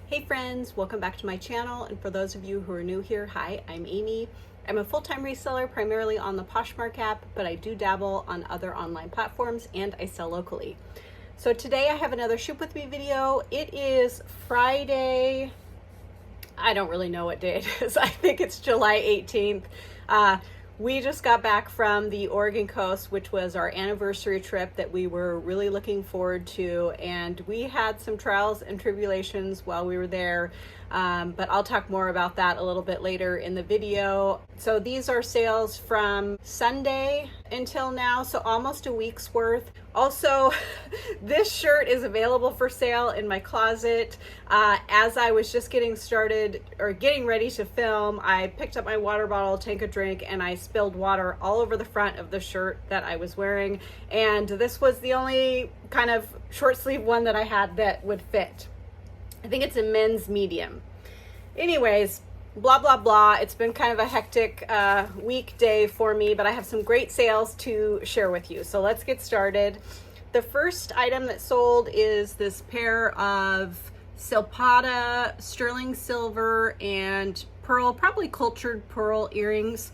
Hey friends, welcome back to my channel, and for those of you who are new here, hi, I'm Amy. I'm a full-time reseller primarily on the Poshmark app, but I do dabble on other online platforms and I sell locally. So today I have another Ship With Me video. It is Friday, I don't really know what day it is. I think it's July 18th. We just got back from the Oregon coast, which was our anniversary trip that we were really looking forward to. And we had some trials and tribulations while we were there. But I'll talk more about that a little bit later in the video. So these are sales from Sunday until now, so almost a week's worth. Also, this shirt is available for sale in my closet. As I was just getting started or getting ready to film, I picked up my water bottle, take a drink, and I spilled water all over the front of the shirt that I was wearing. And this was the only kind of short sleeve one that I had that would fit. I think it's a men's medium. Anyways, blah, blah, blah. It's been kind of a hectic weekday for me, but I have some great sales to share with you. So let's get started. The first item that sold is this pair of Silpada sterling silver and pearl, probably cultured pearl earrings.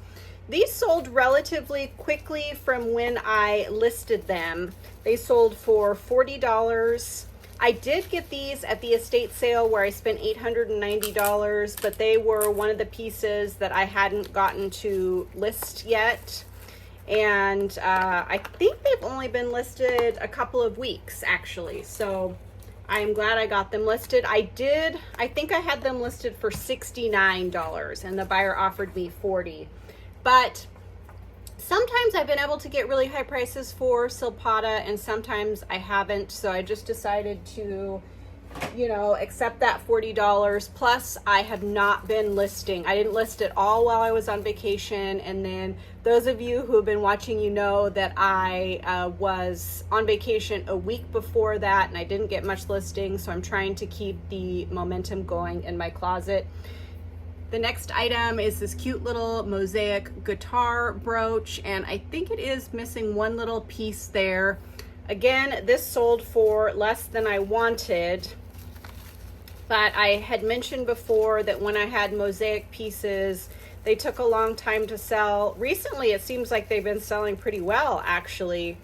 These sold relatively quickly from when I listed them. They sold for $40. I did get these at the estate sale where I spent $890, but they were one of the pieces that I hadn't gotten to list yet. And I think they've only been listed a couple of weeks actually. So I'm glad I got them listed. I think I had them listed for $69 and the buyer offered me $40. But sometimes I've been able to get really high prices for Silpada and sometimes I haven't. So I just decided to, accept that $40. Plus I have not been listing. I didn't list it all while I was on vacation. And then those of you who have been watching, know that I was on vacation a week before that and I didn't get much listing. So I'm trying to keep the momentum going in my closet. The next item is this cute little mosaic guitar brooch, and I think it is missing one little piece there. Again, this sold for less than I wanted, but I had mentioned before that when I had mosaic pieces, they took a long time to sell. Recently, it seems like they've been selling pretty well, actually.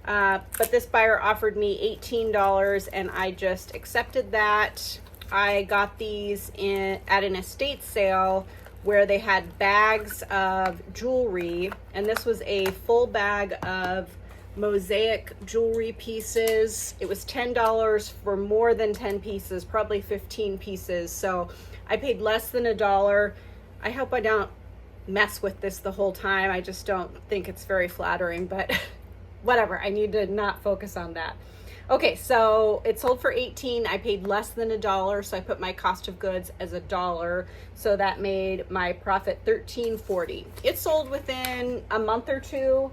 But this buyer offered me $18, and I just accepted that. I got these at an estate sale where they had bags of jewelry, and this was a full bag of mosaic jewelry pieces. It was $10 for more than 10 pieces, probably 15 pieces. So I paid less than $1. I hope I don't mess with this the whole time. I just don't think it's very flattering, but whatever. I need to not focus on that. Okay, so it sold for $18. I paid less than $1, so I put my cost of goods as $1. So that made my profit $13.40. It sold within a month or two,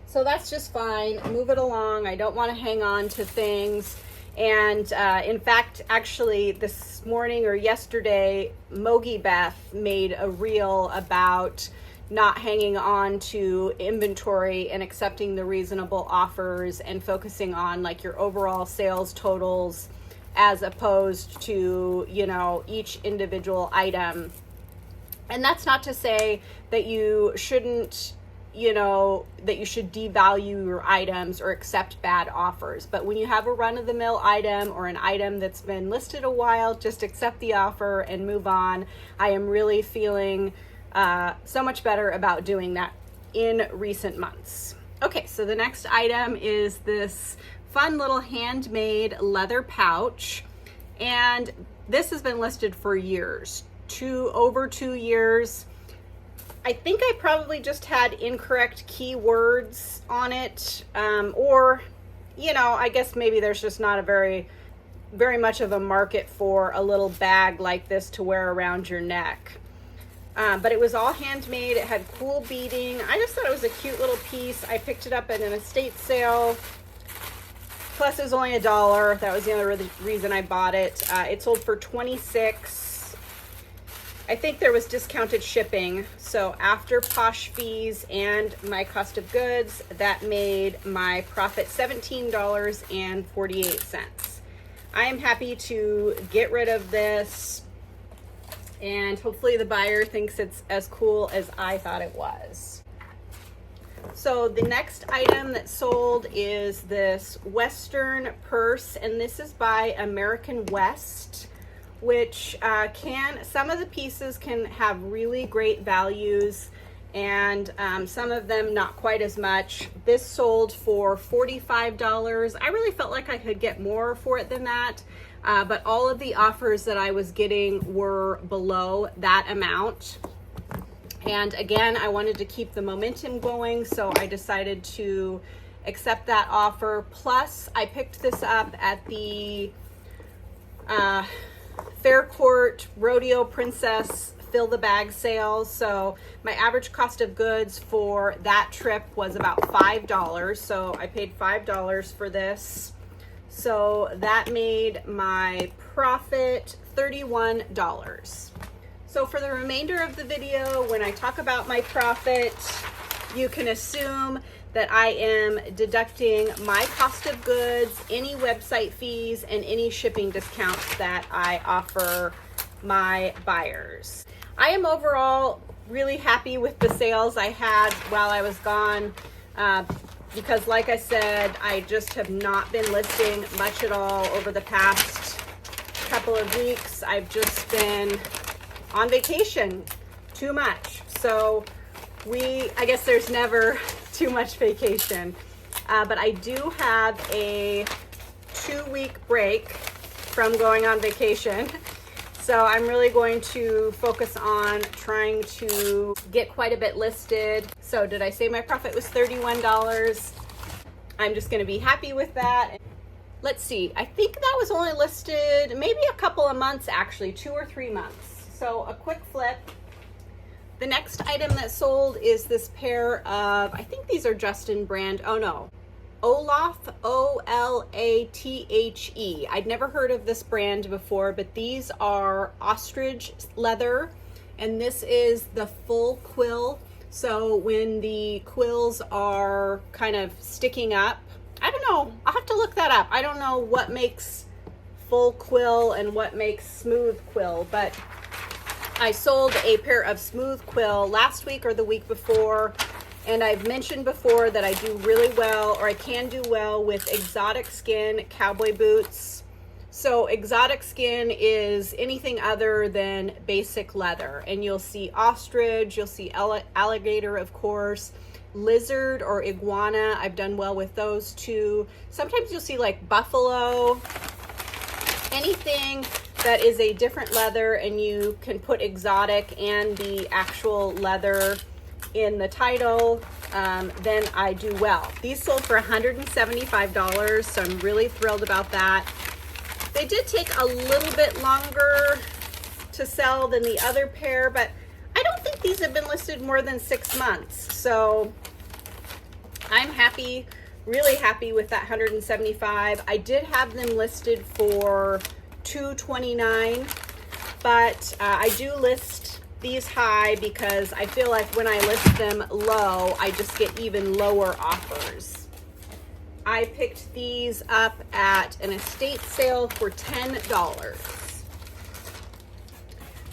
so that's just fine. Move it along. I don't want to hang on to things. And in fact, actually this morning or yesterday, Mogi Beth made a reel about not hanging on to inventory and accepting the reasonable offers and focusing on like your overall sales totals as opposed to, each individual item. And that's not to say that you shouldn't, that you should devalue your items or accept bad offers. But when you have a run-of-the-mill item or an item that's been listed a while, just accept the offer and move on. I am really feeling so much better about doing that in recent months. Okay, so the next item is this fun little handmade leather pouch, and this has been listed for years, over 2 years. I think I probably just had incorrect keywords on it, or I guess maybe there's just not a very much of a market for a little bag like this to wear around your neck. But it was all handmade. It had cool beading. I just thought it was a cute little piece. I picked it up at an estate sale. Plus it was only $1. That was the other reason I bought it. It sold for $26. I think there was discounted shipping. So after Posh fees and my cost of goods, that made my profit $17.48. I am happy to get rid of this, and hopefully the buyer thinks it's as cool as I thought it was. So the next item that sold is this Western purse, and this is by American West, which some of the pieces can have really great values, and some of them not quite as much. This sold for $45. I really felt like I could get more for it than that, but all of the offers that I was getting were below that amount. And again, I wanted to keep the momentum going, so I decided to accept that offer. Plus, I picked this up at the Faircourt Rodeo Princess Fill the Bag sales. So my average cost of goods for that trip was about $5. So I paid $5 for this. So that made my profit $31. So for the remainder of the video, when I talk about my profit, you can assume that I am deducting my cost of goods, any website fees, and any shipping discounts that I offer my buyers. I am overall really happy with the sales I had while I was gone, because like I said, I just have not been listing much at all over the past couple of weeks. I've just been on vacation too much. So I guess there's never too much vacation, but I do have a 2-week break from going on vacation. So I'm really going to focus on trying to get quite a bit listed. So did I say my profit was $31? I'm just gonna be happy with that. Let's see, I think that was only listed maybe a couple of months, actually, 2 or 3 months. So a quick flip. The next item that sold is this pair of, I think these are Justin brand, oh no, Olaf, O-L-A-T-H-E. I'd never heard of this brand before, but these are ostrich leather, and this is the full quill. So when the quills are kind of sticking up, I don't know, I'll have to look that up. I don't know what makes full quill and what makes smooth quill, but I sold a pair of smooth quill last week or the week before. And I've mentioned before that I do really well, or I can do well, with exotic skin cowboy boots. So exotic skin is anything other than basic leather. And you'll see ostrich, you'll see alligator, of course, lizard or iguana. I've done well with those too. Sometimes you'll see like buffalo, anything that is a different leather, and you can put exotic and the actual leather in the title, then I do well. These sold for $175, so I'm really thrilled about that. They did take a little bit longer to sell than the other pair, but I don't think these have been listed more than 6 months. So I'm happy, really happy with that $175. I did have them listed for $229, but I do list these high because I feel like when I list them low, I just get even lower offers. I picked these up at an estate sale for $10.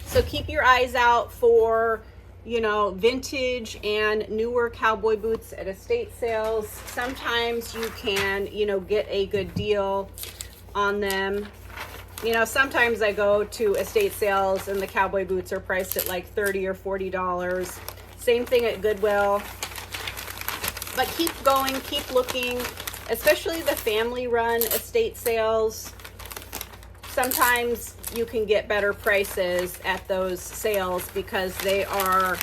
So keep your eyes out for, you know, vintage and newer cowboy boots at estate sales. Sometimes you can, you know, get a good deal on them. You know, sometimes I go to estate sales and the cowboy boots are priced at like $30 or $40. Same thing at Goodwill. But keep going, keep looking, especially the family run estate sales. Sometimes you can get better prices at those sales because they are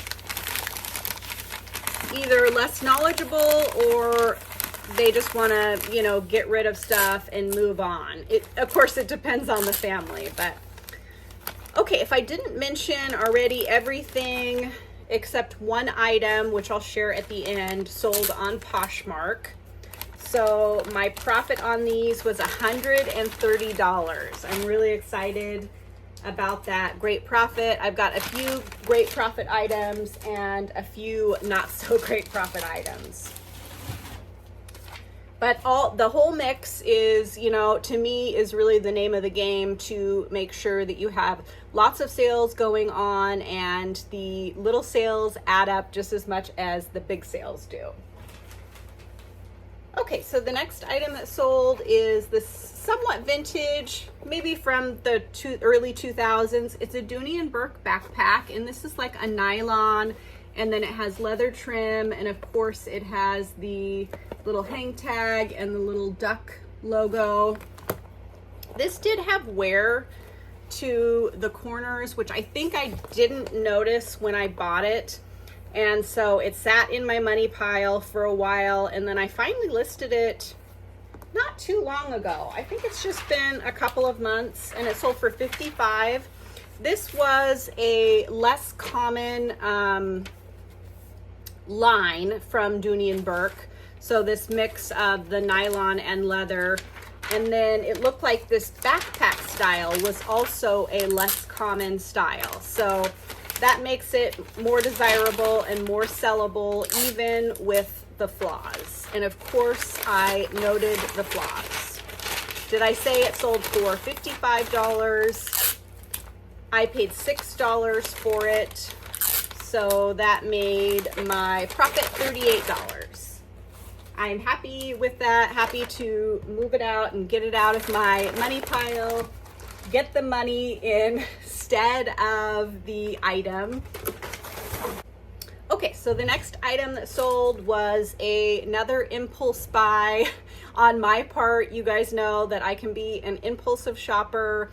either less knowledgeable or they just want to, you know, get rid of stuff and move on. Of course, it depends on the family, but okay, if I didn't mention already, everything except one item, which I'll share at the end, sold on Poshmark. So my profit on these was $130. I'm really excited about that. Great profit. I've got a few great profit items and a few not so great profit items. But the whole mix is, you know, to me is really the name of the game, to make sure that you have lots of sales going on, and the little sales add up just as much as the big sales do. Okay, so the next item that sold is this somewhat vintage, maybe from the early 2000s. It's a Dooney & Bourke backpack, and this is like a nylon, and then it has leather trim, and of course it has the little hang tag and the little duck logo. This did have wear to the corners, which I think I didn't notice when I bought it. And so it sat in my money pile for a while, and then I finally listed it not too long ago. I think it's just been a couple of months, and it sold for $55. This was a less common line from Dooney & Bourke. So this mix of the nylon and leather, and then it looked like this backpack style was also a less common style. So that makes it more desirable and more sellable, even with the flaws. And of course, I noted the flaws. Did I say it sold for $55? I paid $6 for it. So that made my profit $38. I'm happy with that, happy to move it out and get it out of my money pile, get the money instead of the item. Okay, so the next item that sold was another impulse buy on my part. You guys know that I can be an impulsive shopper.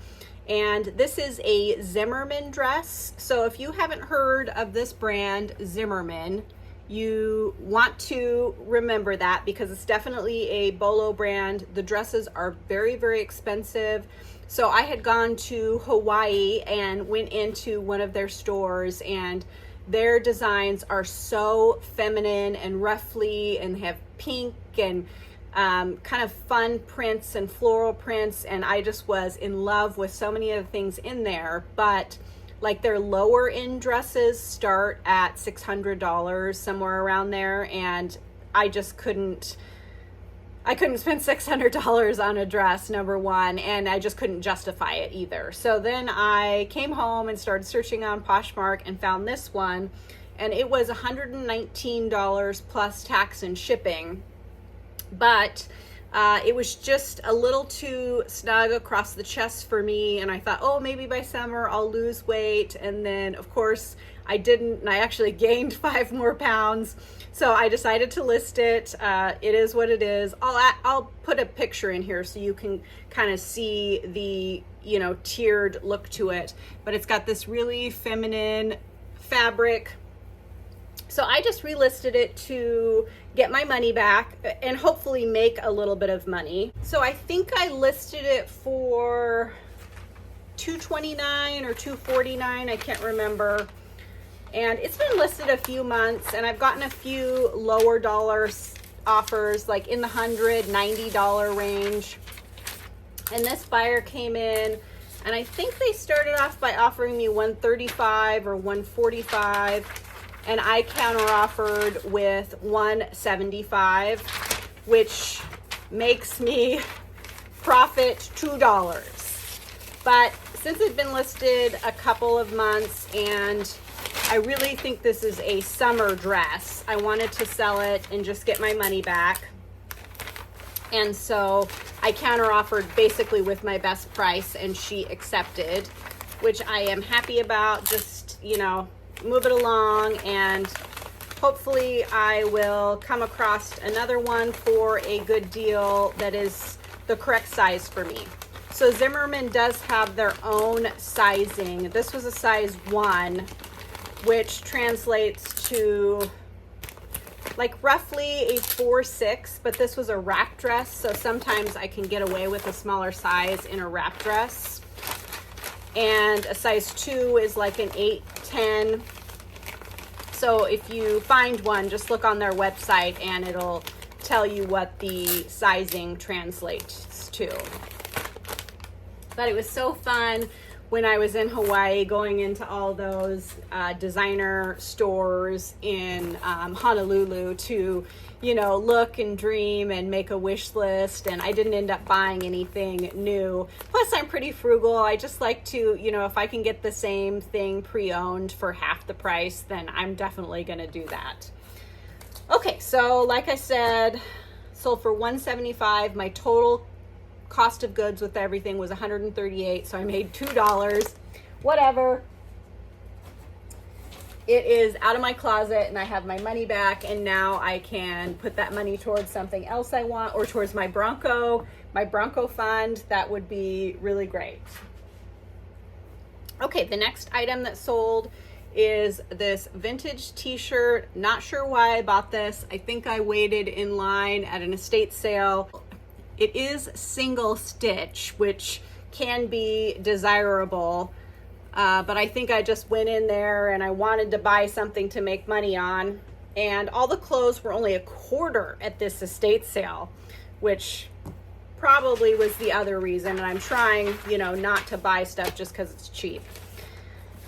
And this is a Zimmermann dress. So if you haven't heard of this brand, Zimmermann, you want to remember that, because it's definitely a Bolo brand. The dresses are very, very expensive. So I had gone to Hawaii and went into one of their stores, and their designs are so feminine and ruffly, and have pink and kind of fun prints and floral prints, and I just was in love with so many of the things in there. But like their lower end dresses start at $600, somewhere around there, and I just couldn't spend $600 on a dress, number one, and I just couldn't justify it either. So then I came home and started searching on Poshmark and found this one, and it was $119 plus tax and shipping. But it was just a little too snug across the chest for me, and I thought, oh, maybe by summer I'll lose weight. And then of course I didn't, and I actually gained 5 more pounds. So I decided to list it. It is what it is. I'll put a picture in here so you can kind of see the, you know, tiered look to it. But it's got this really feminine fabric. So I just relisted it to get my money back and hopefully make a little bit of money. So I think I listed it for $229 or $249, I can't remember. And it's been listed a few months, and I've gotten a few lower dollar offers, like in the $190 range. And this buyer came in, and I think they started off by offering me $135 or $145. And I counter offered with $175, which makes me profit $2. But since it's been listed a couple of months, and I really think this is a summer dress, I wanted to sell it and just get my money back. And so I counter offered basically with my best price, and she accepted, which I am happy about. Just, you know, move it along, and hopefully I will come across another one for a good deal that is the correct size for me. So Zimmermann does have their own sizing. This was a size 1, which translates to like roughly a 4-6, but this was a wrap dress, so sometimes I can get away with a smaller size in a wrap dress. And a size 2 is like an 8-10. So if you find one, just look on their website and it'll tell you what the sizing translates to. But it was so fun when I was in Hawaii, going into all those designer stores in Honolulu to, you know, look and dream and make a wish list. And I didn't end up buying anything new. Plus, I'm pretty frugal. I just like to, you know, if I can get the same thing pre-owned for half the price, then I'm definitely going to do that. Okay, so like I said, sold for $175. My total cost of goods with everything was $138, so I made $2. Whatever. It is out of my closet and I have my money back, and now I can put that money towards something else I want, or towards my Bronco fund. That would be really great. Okay, the next item that sold is this vintage t-shirt. Not sure why I bought this. I think I waited in line at an estate sale. It is single stitch, which can be desirable, but I think I just went in there and I wanted to buy something to make money on, and all the clothes were only $1/4 at this estate sale, which probably was the other reason. And I'm trying, you know, not to buy stuff just because it's cheap.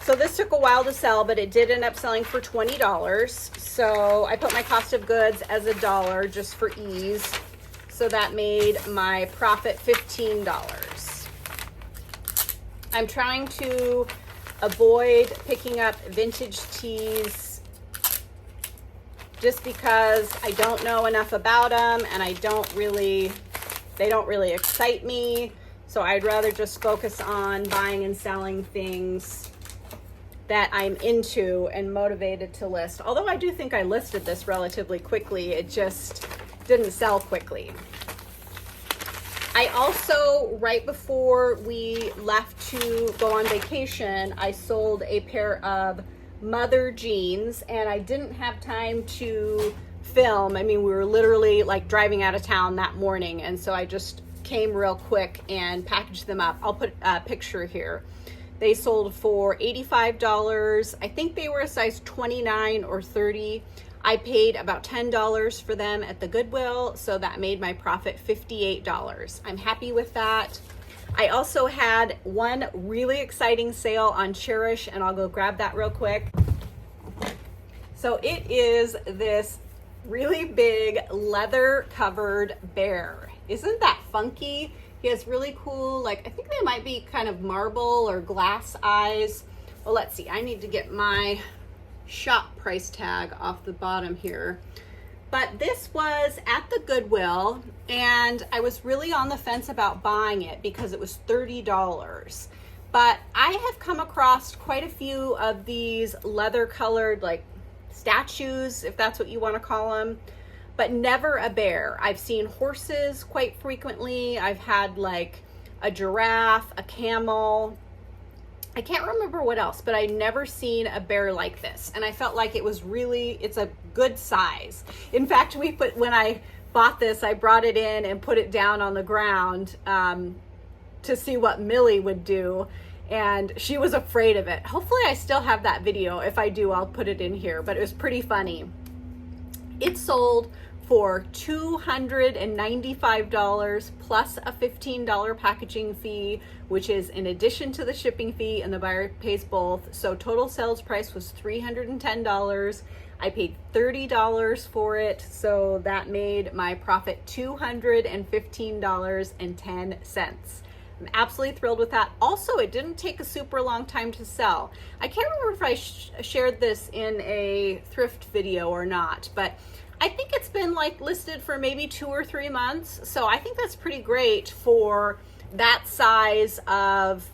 So this took a while to sell, but it did end up selling for $20. So I put my cost of goods as $1 just for ease. So that made my profit $15. I'm trying to avoid picking up vintage tees just because I don't know enough about them, and they don't really excite me. So I'd rather just focus on buying and selling things that I'm into and motivated to list. Although I do think I listed this relatively quickly, it just didn't sell quickly. I also, right before we left to go on vacation, I sold a pair of mother jeans, and I didn't have time to film. I mean, we were literally like driving out of town that morning, and so I just came real quick and packaged them up. I'll put a picture here. They sold for $85. I think they were a size 29 or 30. I paid about $10 for them at the Goodwill, so that made my profit $58. I'm happy with that. I also had one really exciting sale on Chairish, and I'll go grab that real quick. So it is this really big leather covered bear. Isn't that funky? He has really cool, like, I think they might be kind of marble or glass eyes. Well, let's see. I need to get my shop price tag off the bottom here. But this was at the Goodwill, and I was really on the fence about buying it because it was $30. But I have come across quite a few of these leather colored, like, statues, if that's what you want to call them, but never a bear. I've seen horses quite frequently. I've had like a giraffe, a camel. I can't remember what else, but I'd never seen a bear like this. And I felt like it was really, it's a good size. In fact, when I bought this, I brought it in and put it down on the ground to see what Millie would do. And she was afraid of it. Hopefully I still have that video. If I do, I'll put it in here, but it was pretty funny. It sold for $295 plus a $15 packaging fee, which is in addition to the shipping fee, and the buyer pays both. So total sales price was $310. I paid $30 for it, so that made my profit $215.10. I'm absolutely thrilled with that. Also, it didn't take a super long time to sell. I can't remember if I shared this in a thrift video or not, but I think it's been like listed for maybe 2 or 3 months. So I think that's pretty great for that size of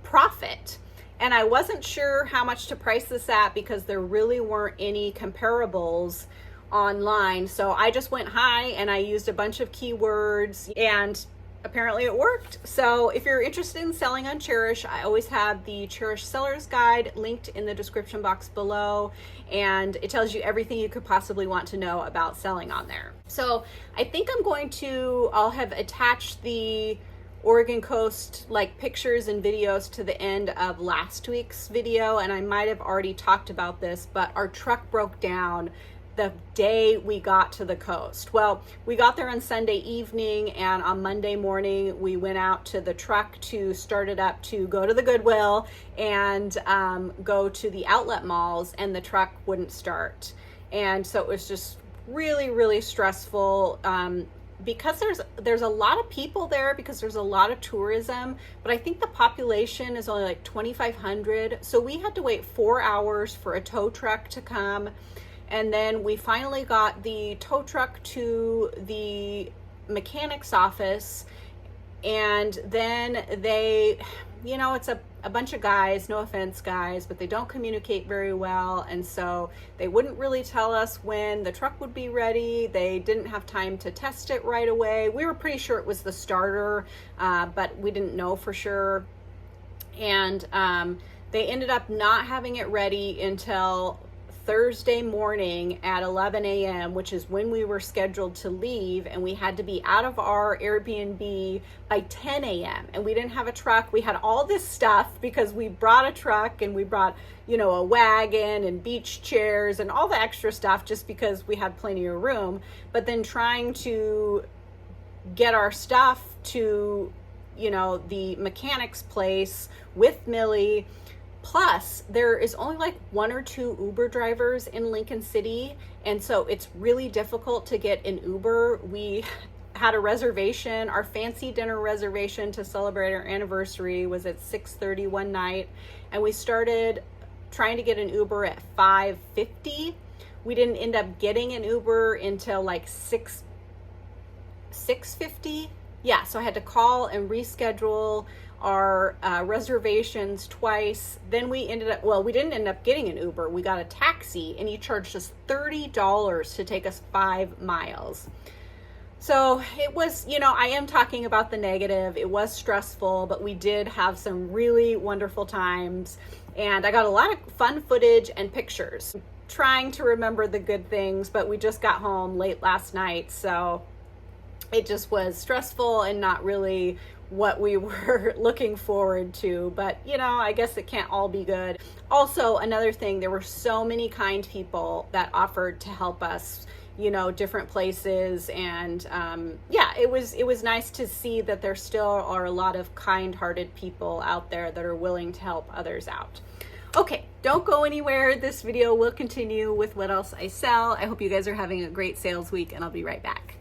profit. And I wasn't sure how much to price this at because there really weren't any comparables online. So I just went high and I used a bunch of keywords, and apparently it worked. So if you're interested in selling on Chairish, I always have the Chairish Seller's Guide linked in the description box below, and it tells you everything you could possibly want to know about selling on there. So I think I'll have attached the Oregon coast like pictures and videos to the end of last week's video, and I might have already talked about this, but our truck broke down the day we got to the coast. Well, we got there on Sunday evening, and on Monday morning we went out to the truck to start it up to go to the Goodwill and go to the outlet malls, and the truck wouldn't start. And so it was just really, really stressful. Because there's a lot of people there, because there's a lot of tourism, but I think the population is only like 2,500. So we had to wait 4 hours for a tow truck to come. And then we finally got the tow truck to the mechanic's office. And then they, it's a bunch of guys, no offense guys, but they don't communicate very well. And so they wouldn't really tell us when the truck would be ready. They didn't have time to test it right away. We were pretty sure it was the starter, but we didn't know for sure. And they ended up not having it ready until Thursday morning at 11 a.m., which is when we were scheduled to leave, and we had to be out of our Airbnb by 10 a.m. And we didn't have a truck. We had all this stuff because we brought a truck, and we brought, a wagon and beach chairs and all the extra stuff just because we had plenty of room. But then trying to get our stuff to, the mechanic's place with Millie. Plus, there is only like 1 or 2 Uber drivers in Lincoln City, and so it's really difficult to get an Uber. We had a reservation, our fancy dinner reservation to celebrate our anniversary was at 6:30 one night, and we started trying to get an Uber at 5:50. We didn't end up getting an Uber until like 6:50. Yeah, so I had to call and reschedule our reservations twice. Then we didn't end up getting an Uber. We got a taxi, and he charged us $30 to take us 5 miles. So it was, I am talking about the negative. It was stressful, but we did have some really wonderful times, and I got a lot of fun footage and pictures. Trying to remember the good things, but we just got home late last night, so it just was stressful and not really what we were looking forward to. But I guess it can't all be good. Also, another thing, there were so many kind people that offered to help us, different places, and it was nice to see that there still are a lot of kind-hearted people out there that are willing to help others out. Okay, don't go anywhere. This video will continue with what else I sell. I hope you guys are having a great sales week, and I'll be right back.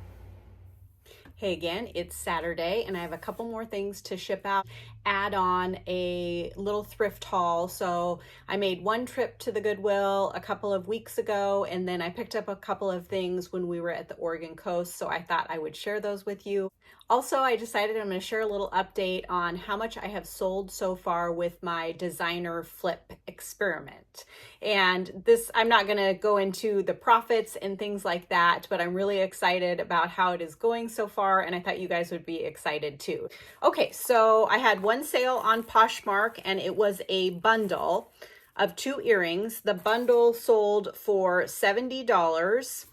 Hey again, it's Saturday, and I have a couple more things to ship out. Add on a little thrift haul. So I made one trip to the Goodwill a couple of weeks ago, and then I picked up a couple of things when we were at the Oregon coast, so I thought I would share those with you. Also, I decided I'm going to share a little update on how much I have sold so far with my designer flip experiment. And this, I'm not going to go into the profits and things like that, but I'm really excited about how it is going so far, and I thought you guys would be excited too. Okay, so I had one sale on Poshmark, and it was a bundle of 2 earrings. The bundle sold for $70,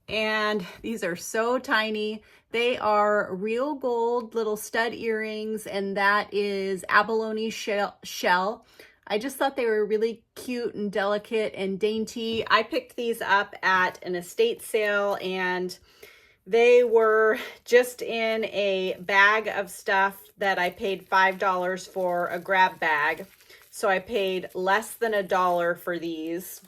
and these are so tiny. They are real gold little stud earrings, and that is abalone shell. I just thought they were really cute and delicate and dainty. I picked these up at an estate sale, and they were just in a bag of stuff that I paid $5 for, a grab bag. So I paid less than $1 for these,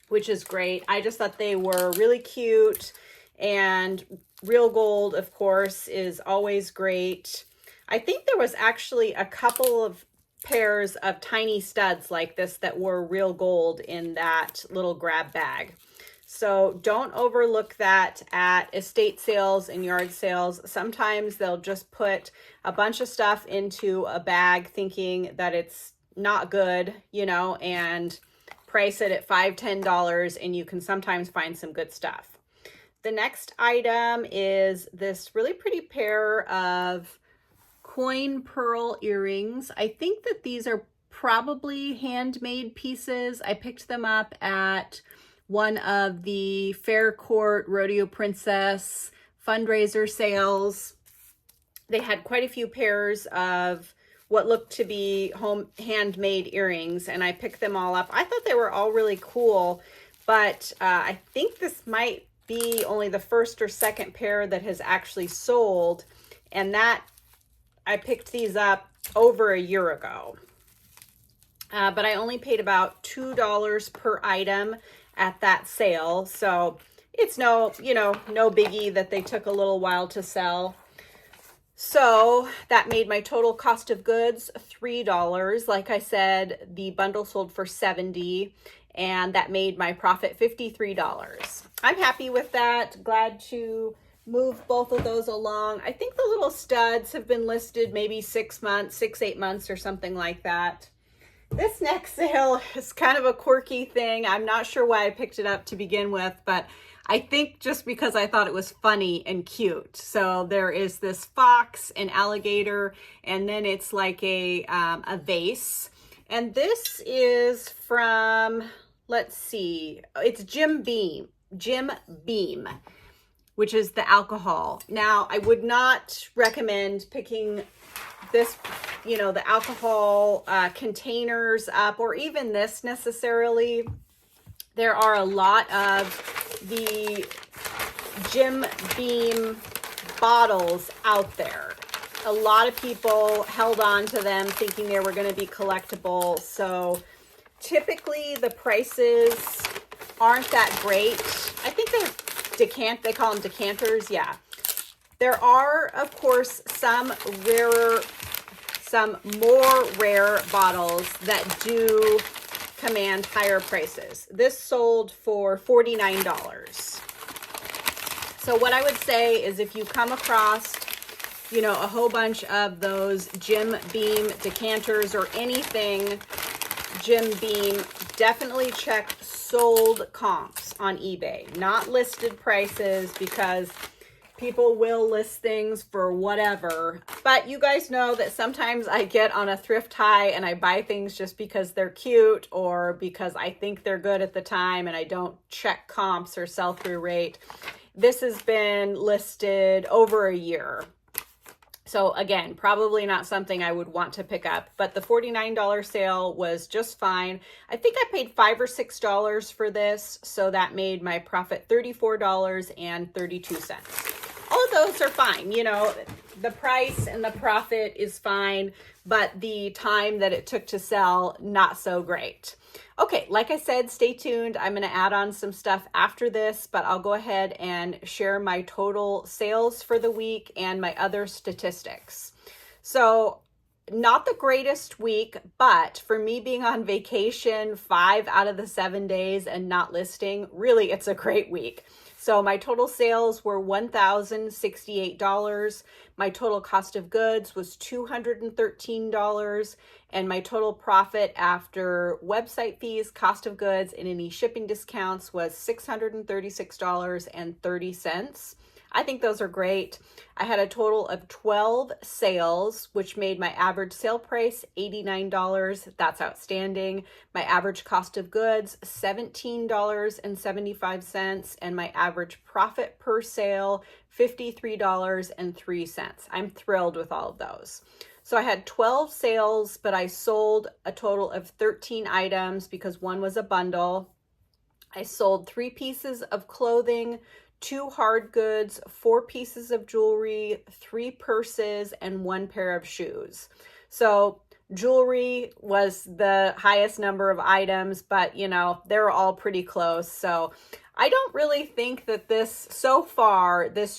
which is great. I just thought they were really cute, and real gold, of course, is always great. I think there was actually a couple of pairs of tiny studs like this that were real gold in that little grab bag. So don't overlook that at estate sales and yard sales. Sometimes they'll just put a bunch of stuff into a bag thinking that it's not good, and price it at $5, $10, and you can sometimes find some good stuff. The next item is this really pretty pair of coin pearl earrings. I think that these are probably handmade pieces. I picked them up at one of the Faircourt Rodeo Princess fundraiser sales. They had quite a few pairs of what looked to be handmade earrings, and I picked them all up. I thought they were all really cool, but I think this might be only the first or second pair that has actually sold, and that I picked these up over a year ago. But I only paid about $2 per item at that sale. So it's no biggie that they took a little while to sell. So that made my total cost of goods $3. Like I said, the bundle sold for $70, and that made my profit $53. I'm happy with that. Glad to move both of those along. I think the little studs have been listed maybe 6 months, 8 months or something like that. This next sale is kind of a quirky thing. I'm not sure why I picked it up to begin with, but I think just because I thought it was funny and cute. So there is this fox, an alligator, and then it's like a vase. And this is from, let's see, it's Jim Beam, which is the alcohol. Now, I would not recommend picking this, the alcohol containers up, or even this necessarily. There are a lot of the Jim Beam bottles out there. A lot of people held on to them thinking they were going to be collectible. So typically the prices aren't that great. I think they call them decanters. Yeah. There are, of course, some more rare bottles that do command higher prices. This sold for $49. So what I would say is, if you come across, a whole bunch of those Jim Beam decanters or anything Jim Beam, definitely check sold comps on eBay, not listed prices, because people will list things for whatever. But you guys know that sometimes I get on a thrift high and I buy things just because they're cute or because I think they're good at the time, and I don't check comps or sell-through rate. This has been listed over a year. So again, probably not something I would want to pick up, but the $49 sale was just fine. I think I paid $5 or $6 for this, so that made my profit $34.32. All of those are fine. The price and the profit is fine, but the time that it took to sell, not so great. Okay, like I said, stay tuned. I'm going to add on some stuff after this, but I'll go ahead and share my total sales for the week and my other statistics. So, not the greatest week, but for me being on vacation 5 out of the 7 days and not listing, really it's a great week. So my total sales were $1,068. My total cost of goods was $213. And my total profit after website fees, cost of goods, and any shipping discounts was $636.30. I think those are great. I had a total of 12 sales, which made my average sale price $89. That's outstanding. My average cost of goods, $17.75, and my average profit per sale, $53.03. I'm thrilled with all of those. So I had 12 sales, but I sold a total of 13 items because one was a bundle. I sold 3 pieces of clothing, 2 hard goods, 4 pieces of jewelry, 3 purses, and 1 pair of shoes. So jewelry was the highest number of items, but they're all pretty close. So I don't really think that this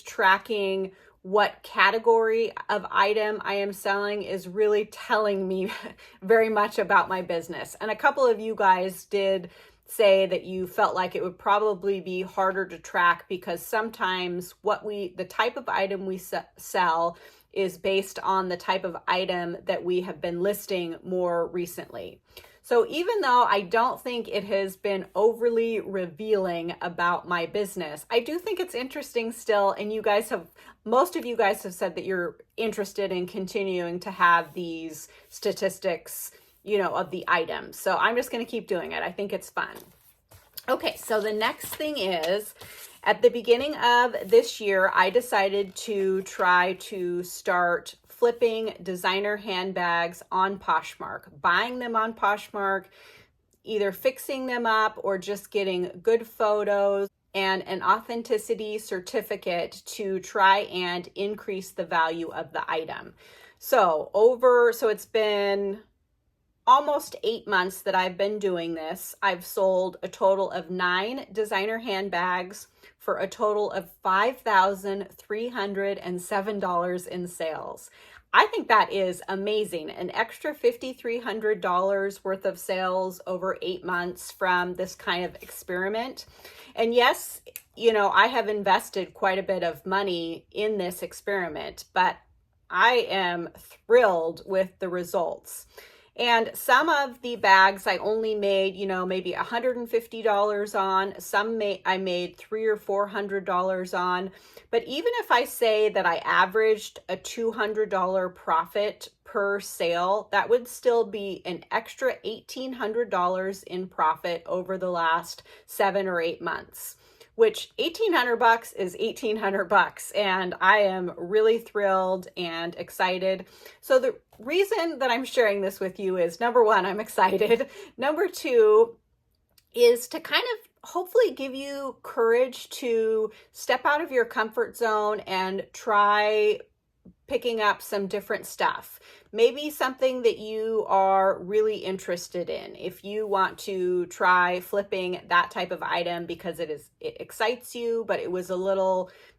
tracking what category of item I am selling is really telling me very much about my business. And a couple of you guys did say that you felt like it would probably be harder to track because sometimes the type of item we sell is based on the type of item that we have been listing more recently. So even though I don't think it has been overly revealing about my business, I do think it's interesting still, and most of you guys have said that you're interested in continuing to have these statistics of the items. So I'm just going to keep doing it. I think it's fun. Okay, so the next thing is, at the beginning of this year, I decided to try to start flipping designer handbags on Poshmark, buying them on Poshmark, either fixing them up or just getting good photos and an authenticity certificate to try and increase the value of the item. So it's been almost 8 months that I've been doing this. I've sold a total of 9 designer handbags for a total of $5,307 in sales. I think that is amazing. An extra $5,300 worth of sales over 8 months from this kind of experiment. And yes, I have invested quite a bit of money in this experiment, but I am thrilled with the results. And some of the bags I only made, maybe $150 on. Some I made $300 or $400 on. But even if I say that I averaged a $200 profit per sale, that would still be an extra $1,800 in profit over the last 7 or 8 months. Which $1,800 is $1,800, and I am really thrilled and excited. So the reason that I'm sharing this with you is, number one, I'm excited. Number two is to kind of hopefully give you courage to step out of your comfort zone and try picking up some different stuff. Maybe something that you are really interested in. If you want to try flipping that type of item because it excites you, but it was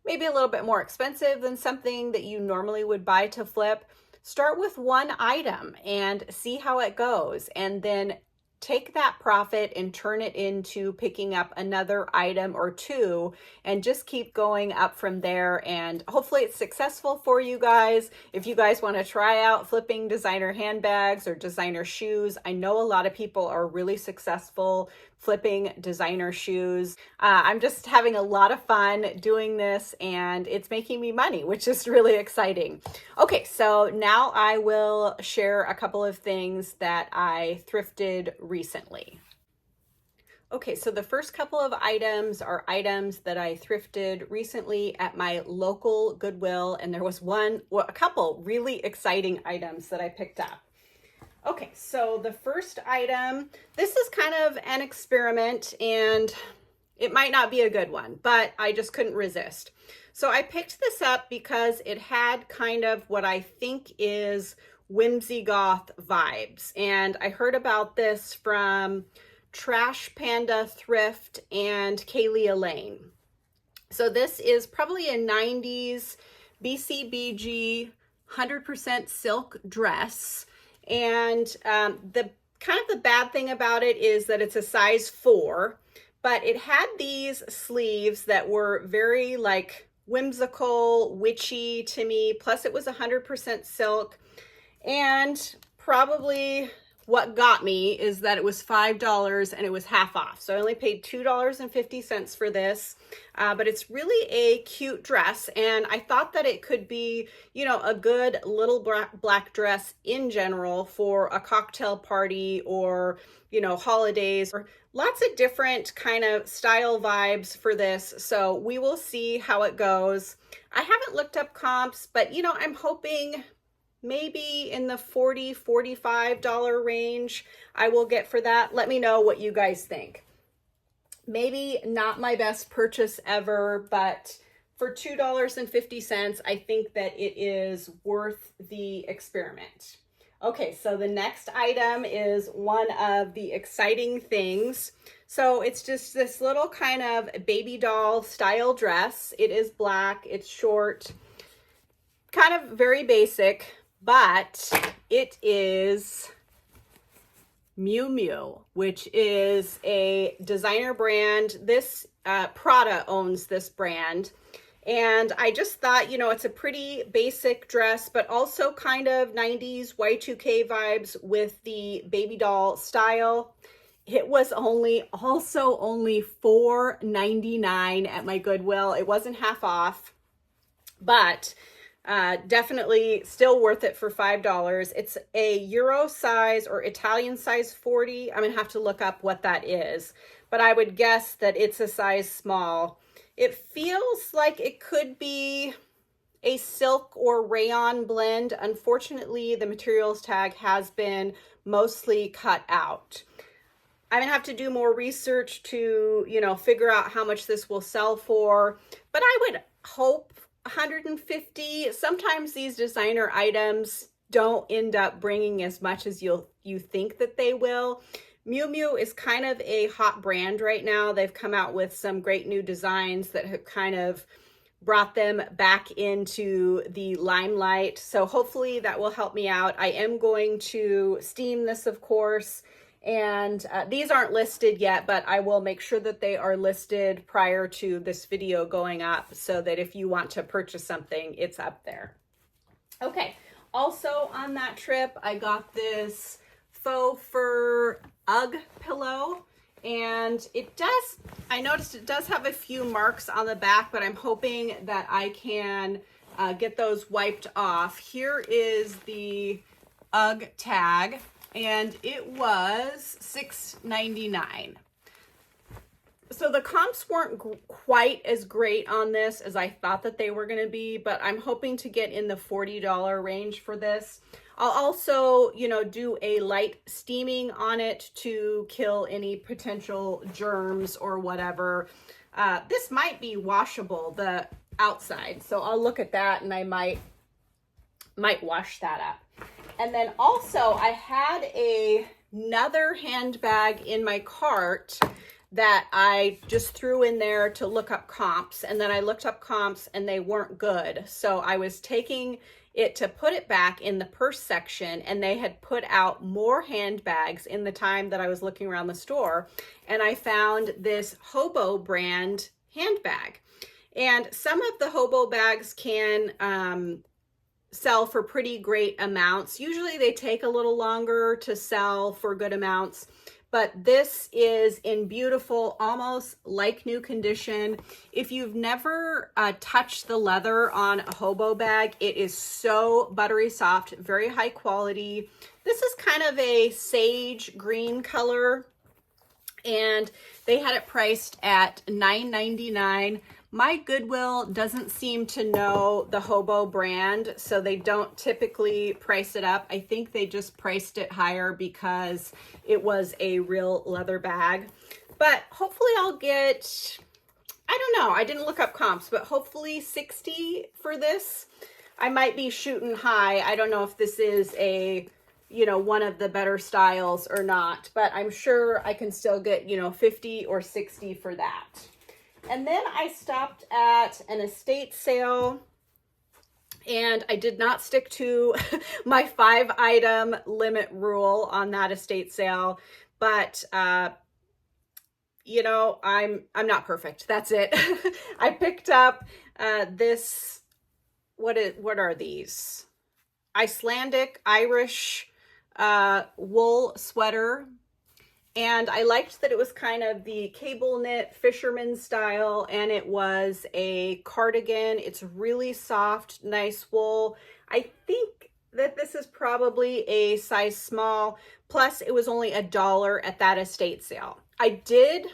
maybe a little bit more expensive than something that you normally would buy to flip, start with one item and see how it goes. And then take that profit and turn it into picking up another item or two and just keep going up from there. And hopefully it's successful for you guys. If you guys want to try out flipping designer handbags or designer shoes, I know a lot of people are really successful flipping designer shoes. I'm just having a lot of fun doing this, and it's making me money, which is really exciting. Okay, so now I will share a couple of things that I thrifted recently. Okay, so the first couple of items are items that I thrifted recently at my local Goodwill, and there was a couple really exciting items that I picked up. Okay, so the first item, this is kind of an experiment, and it might not be a good one, but I just couldn't resist. So I picked this up because it had kind of what I think is whimsy goth vibes. And I heard about this from Trash Panda Thrift and Kaylee Elaine. So this is probably a 90s BCBG 100% silk dress. And the bad thing about it is that it's a size 4, but it had these sleeves that were very like whimsical, witchy to me. Plus it was 100% silk. And probably what got me is that it was $5 and it was half off. So I only paid $2.50 for this, but it's really a cute dress. And I thought that it could be, a good little black dress in general for a cocktail party or, holidays, or lots of different kind of style vibes for this. So we will see how it goes. I haven't looked up comps, but I'm hoping maybe in the $40, $45 range I will get for that. Let me know what you guys think. Maybe not my best purchase ever, but for $2.50, I think that it is worth the experiment. Okay, so the next item is one of the exciting things. So it's just this little kind of baby doll style dress. It is black, it's short, kind of very basic, but it is Miu Miu, which is a designer brand. This Prada owns this brand. And I just thought, it's a pretty basic dress, but also kind of 90s Y2K vibes with the baby doll style. It was only $4.99 at my Goodwill. It wasn't half off, but definitely still worth it for $5. It's a Euro size or Italian size 40. I'm gonna have to look up what that is, but I would guess that it's a size small. It feels like it could be a silk or rayon blend. Unfortunately, the materials tag has been mostly cut out. I'm gonna have to do more research to, you know, figure out how much this will sell for, but I would hope 150. Sometimes these designer items don't end up bringing as much as you think that they will. Miu Miu is kind of a hot brand right now. They've come out with some great new designs that have kind of brought them back into the limelight. So hopefully that will help me out. I am going to steam this, of course, and these aren't listed yet, but I will make sure that they are listed prior to this video going up so that if you want to purchase something, it's up there. Okay, also on that trip, I got this faux fur UGG pillow, and I noticed it does have a few marks on the back, but I'm hoping that I can get those wiped off. Here is the UGG tag, and it was $6.99. So the comps weren't quite as great on this as I thought that they were going to be, but I'm hoping to get in the $40 range for this. I'll also, you know, do a light steaming on it to kill any potential germs or whatever. This might be washable, the outside, so I'll look at that and I might wash that up. And then also I had another handbag in my cart that I just threw in there to look up comps, and then I looked up comps and they weren't good. So I was taking it to put it back in the purse section, and they had put out more handbags in the time that I was looking around the store, and I found this Hobo brand handbag. And some of the Hobo bags can sell for pretty great amounts. Usually they take a little longer to sell for good amounts, but this is in beautiful, almost like new condition. If you've never touched the leather on a Hobo bag, it is so buttery soft, very high quality. This is kind of a sage green color, and they had it priced at $9.99. My Goodwill doesn't seem to know the Hobo brand, so they don't typically price it up. I think they just priced it higher because it was a real leather bag. But hopefully I'll get, I don't know, I didn't look up comps, but hopefully 60 for this. I might be shooting high. I don't know if this is a, you know, one of the better styles or not, but I'm sure I can still get, you know, 50 or 60 for that. And then I stopped at an estate sale, and I did not stick to my 5-item limit rule on that estate sale, but you know, I'm not perfect. That's it. I picked up this, what are these? Icelandic Irish wool sweater. And I liked that it was kind of the cable knit fisherman style, and it was a cardigan. It's really soft, nice wool. I think that this is probably a size small, plus it was only $1 at that estate sale. I did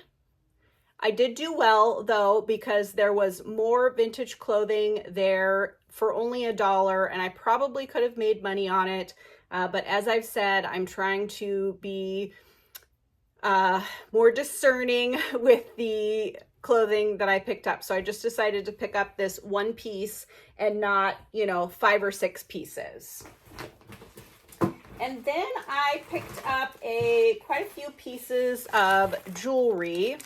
do well though, because there was more vintage clothing there for only $1, and I probably could have made money on it. But as I've said, I'm trying to be more discerning with the clothing that I picked up. So I just decided to pick up this one piece and not, you know, 5 or 6 pieces. And then I picked up quite a few pieces of jewelry,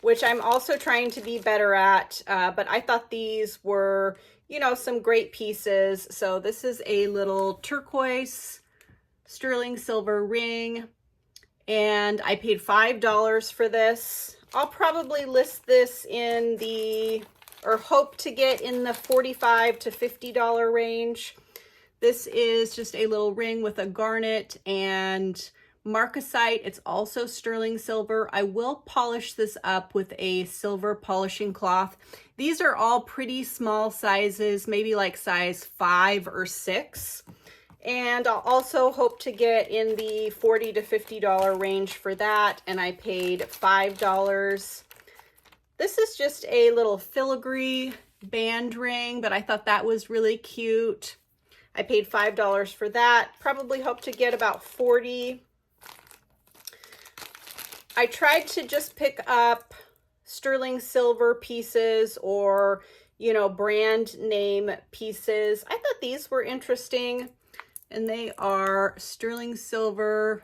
which I'm also trying to be better at. But I thought these were, you know, some great pieces. So this is a little turquoise sterling silver ring, and I paid $5 for this. I'll probably list this in the, or hope to get in the $45 to $50 range. This is just a little ring with a garnet and marcasite. It's also sterling silver. I will polish this up with a silver polishing cloth. These are all pretty small sizes, maybe like size 5 or 6. And I'll also hope to get in the $40 to $50 range for that, and I paid $5. This is just a little filigree band ring, but I thought that was really cute. I paid $5 for that. Probably hope to get about 40. I tried to just pick up sterling silver pieces or, you know, brand name pieces. I thought these were interesting, and they are sterling silver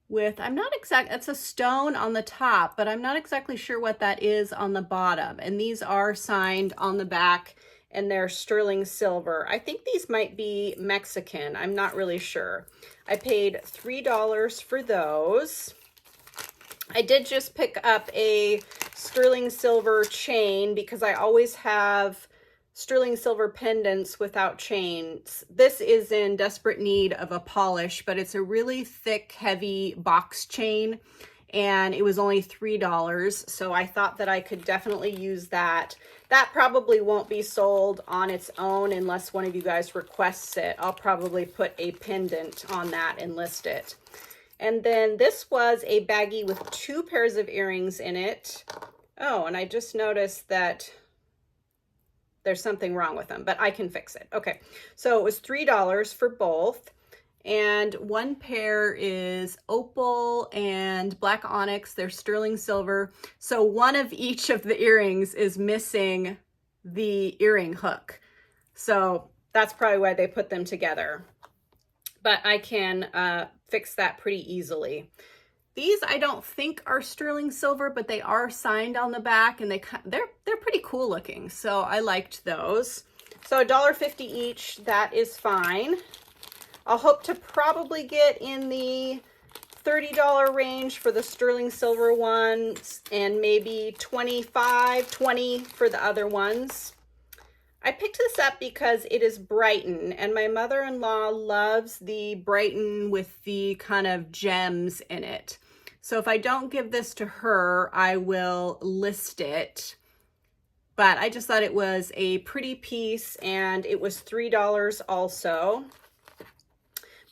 with, I'm not exact, it's a stone on the top, but I'm not exactly sure what that is on the bottom. And these are signed on the back, and they're sterling silver. I think these might be Mexican. I'm not really sure. I paid $3 for those. I did just pick up a sterling silver chain because I always have sterling silver pendants without chains. This is in desperate need of a polish, but it's a really thick, heavy box chain, and it was only $3. So I thought that I could definitely use that. That probably won't be sold on its own unless one of you guys requests it. I'll probably put a pendant on that and list it. And then this was a baggie with 2 pairs of earrings in it. Oh, and I just noticed that there's something wrong with them, but I can fix it. Okay, so it was $3 for both. And one pair is opal and black onyx. They're sterling silver. So one of each of the earrings is missing the earring hook. So that's probably why they put them together. But I can fix that pretty easily. These I don't think are sterling silver, but they are signed on the back, and they're pretty cool looking. So I liked those. So $1.50 each, that is fine. I'll hope to probably get in the $30 range for the sterling silver ones, and maybe $25-$20 for the other ones. I picked this up because it is Brighton, and my mother-in-law loves the Brighton with the kind of gems in it. So if I don't give this to her, I will list it. But I just thought it was a pretty piece, and it was $3 also.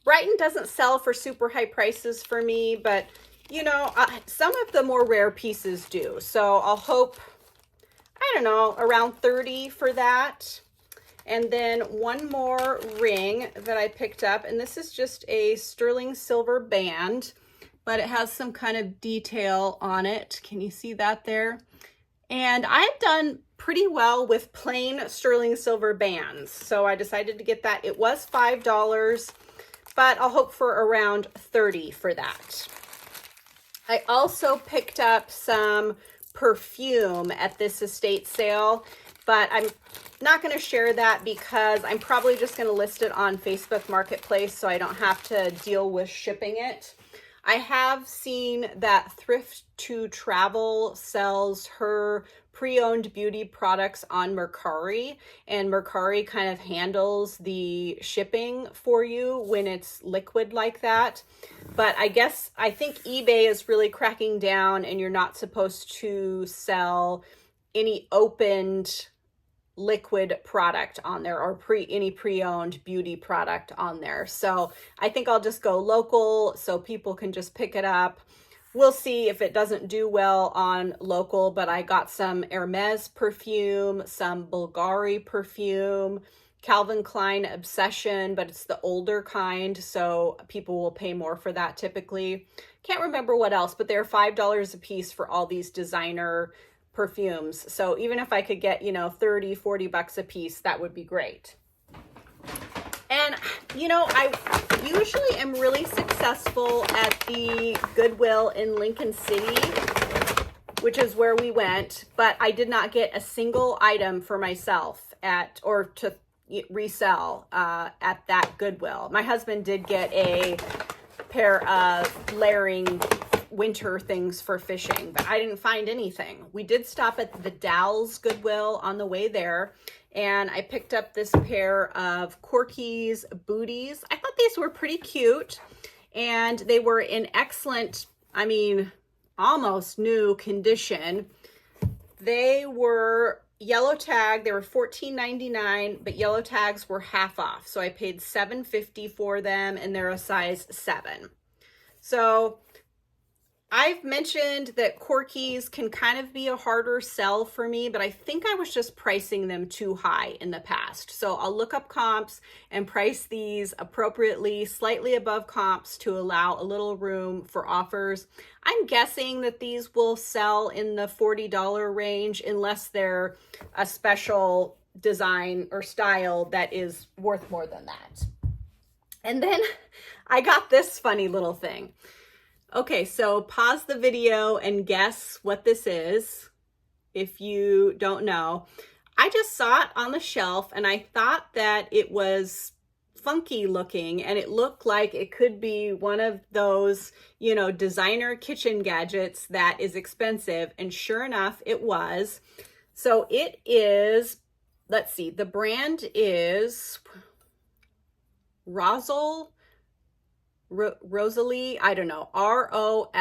Brighton doesn't sell for super high prices for me, but you know, some of the more rare pieces do. So I'll hope, I don't know, around $30 for that. And then one more ring that I picked up, and this is just a sterling silver band, but it has some kind of detail on it. Can you see that there? And I've done pretty well with plain sterling silver bands, so I decided to get that. It was $5, but I'll hope for around $30 for that. I also picked up some perfume at this estate sale, but I'm not going to share that because I'm probably just going to list it on Facebook Marketplace so I don't have to deal with shipping it. I have seen that Thrift to Travel sells her pre-owned beauty products on Mercari, and Mercari kind of handles the shipping for you when it's liquid like that. But I think eBay is really cracking down, and you're not supposed to sell any opened liquid product on there, or any pre-owned beauty product on there. So I think I'll just go local so people can just pick it up. We'll see if it doesn't do well on local, but I got some Hermes perfume, some Bulgari perfume, Calvin Klein Obsession, but it's the older kind, so people will pay more for that typically. Can't remember what else, but they're $5 a piece for all these designer perfumes. So even if I could get, you know, 30, 40 bucks a piece, that would be great. And, you know, I usually am really successful at the Goodwill in Lincoln City, which is where we went, but I did not get a single item for myself or to resell at that Goodwill. My husband did get a pair of layering winter things for fishing, but I didn't find anything. We did stop at the Dalles Goodwill on the way there, and I picked up this pair of Corky's booties. I thought these were pretty cute, and they were in excellent, I mean, almost new condition. They were yellow tag. They were $14.99, but yellow tags were half off. So I paid $7.50 for them, and they're a size 7. So I've mentioned that corkies can kind of be a harder sell for me, but I think I was just pricing them too high in the past. So I'll look up comps and price these appropriately, slightly above comps to allow a little room for offers. I'm guessing that these will sell in the $40 range unless they're a special design or style that is worth more than that. And then I got this funny little thing. Okay, so pause the video and guess what this is if you don't know. I just saw it on the shelf and I thought that it was funky looking and it looked like it could be one of those, you know, designer kitchen gadgets that is expensive, and sure enough it was. So it is, let's see, the brand is Rosalie, I don't know, Rosle.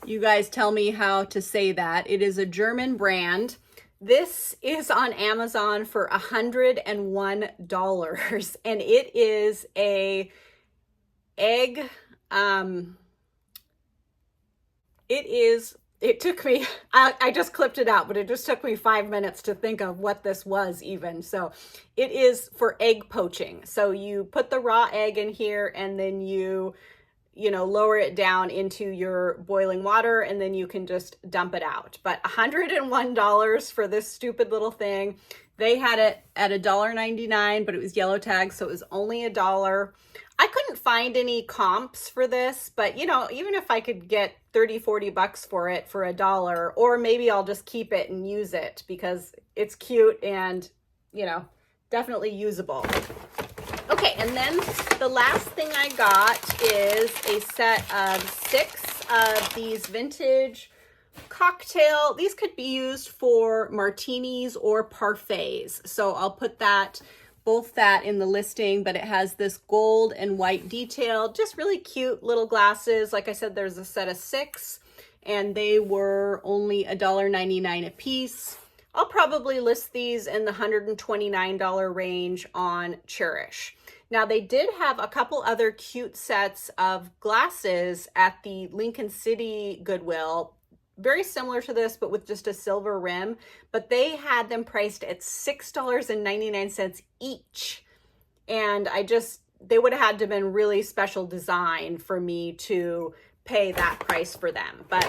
You guys tell me how to say that. It is a German brand. This is on Amazon for $101, and it is a egg. It took me, I just clipped it out, but it just took me 5 minutes to think of what this was even. So it is for egg poaching. So you put the raw egg in here and then you lower it down into your boiling water and then you can just dump it out. But $101 for this stupid little thing. They had it at $1.99, but it was yellow tag, so it was only $1. I couldn't find any comps for this, but you know, even if I could get 30-40 bucks for it for $1, or maybe I'll just keep it and use it because it's cute and, you know, definitely usable. Okay, and then the last thing I got is a set of 6 of these vintage cocktail. These could be used for martinis or parfaits. So I'll put both that in the listing, but it has this gold and white detail, just really cute little glasses. Like I said, there's a set of 6 and they were only $1.99 a piece. I'll probably list these in the $129 range on Chairish. Now they did have a couple other cute sets of glasses at the Lincoln City Goodwill, very similar to this, but with just a silver rim, but they had them priced at $6.99 each. And they would have had to have been really special design for me to pay that price for them. But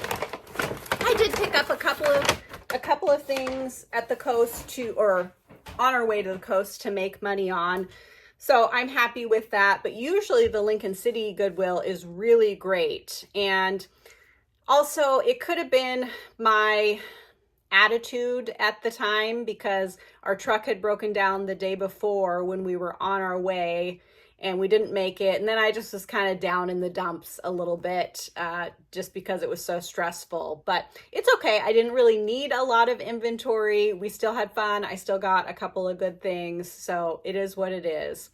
I did pick up a couple of things at the coast or on our way to the coast to make money on. So I'm happy with that. But usually the Lincoln City Goodwill is really great. And also, it could have been my attitude at the time because our truck had broken down the day before when we were on our way and we didn't make it. And then I just was kind of down in the dumps a little bit just because it was so stressful. But it's okay. I didn't really need a lot of inventory. We still had fun. I still got a couple of good things. So it is what it is.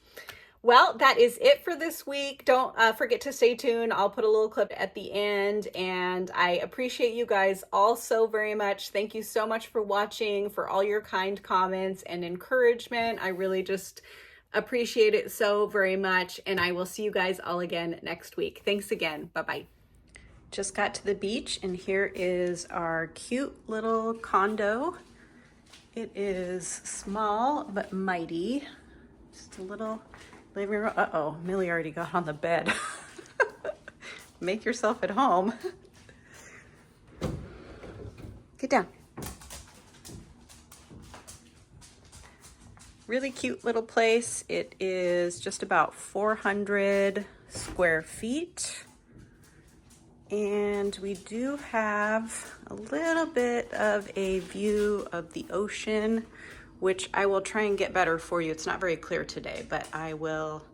Well, that is it for this week. Don't forget to stay tuned. I'll put a little clip at the end, and I appreciate you guys all so very much. Thank you so much for watching, for all your kind comments and encouragement. I really just appreciate it so very much, and I will see you guys all again next week. Thanks again. Bye-bye. Just got to the beach, and here is our cute little condo. It is small but mighty. Just a little living room. Uh-oh, Millie already got on the bed. Make yourself at home. Get down. Really cute little place. It is just about 400 square feet. And we do have a little bit of a view of the ocean, which I will try and get better for you. It's not very clear today, but I will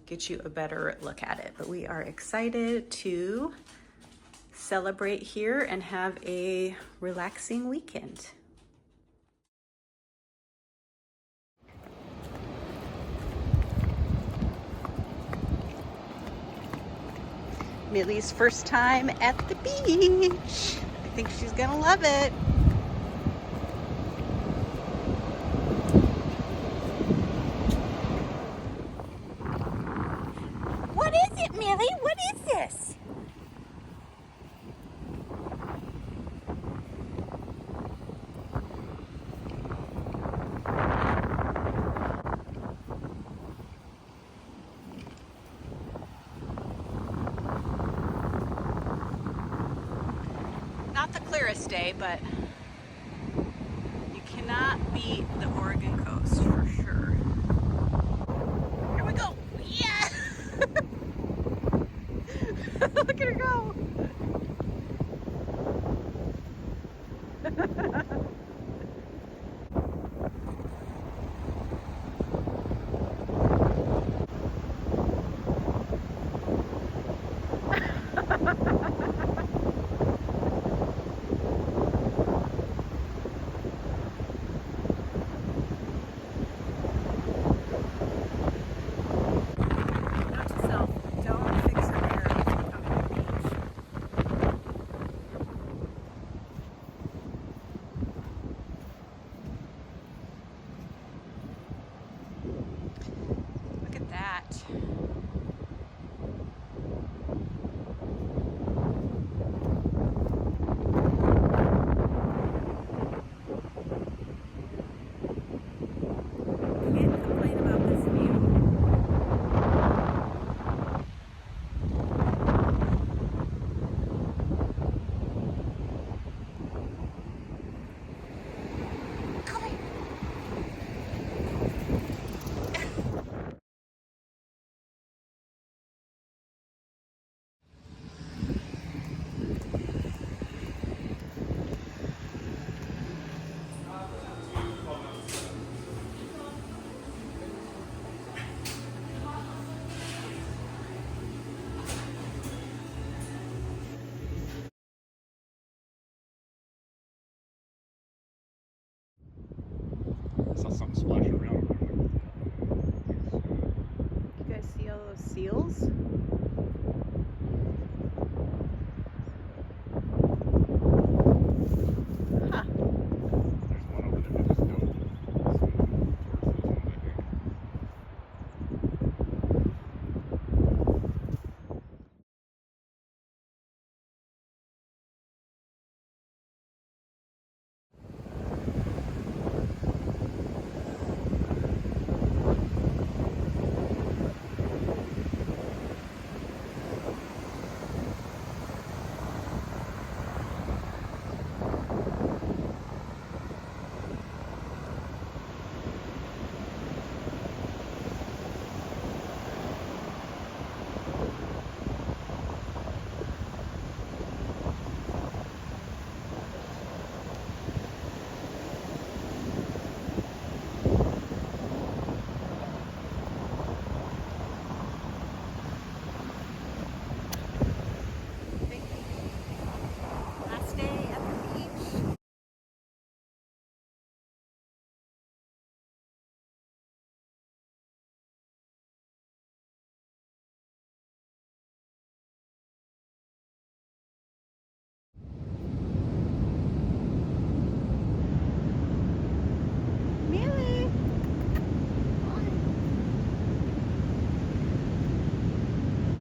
get you a better look at it. But we are excited to celebrate here and have a relaxing weekend. Millie's first time at the beach. I think she's gonna love it. What is it, Millie? What is this? the clearest day, but you cannot beat the Oregon coast for sure. Here we go. Yeah! Look at her go. Look at that. Can't complain about this view. I saw something splash around. You guys see all those seals?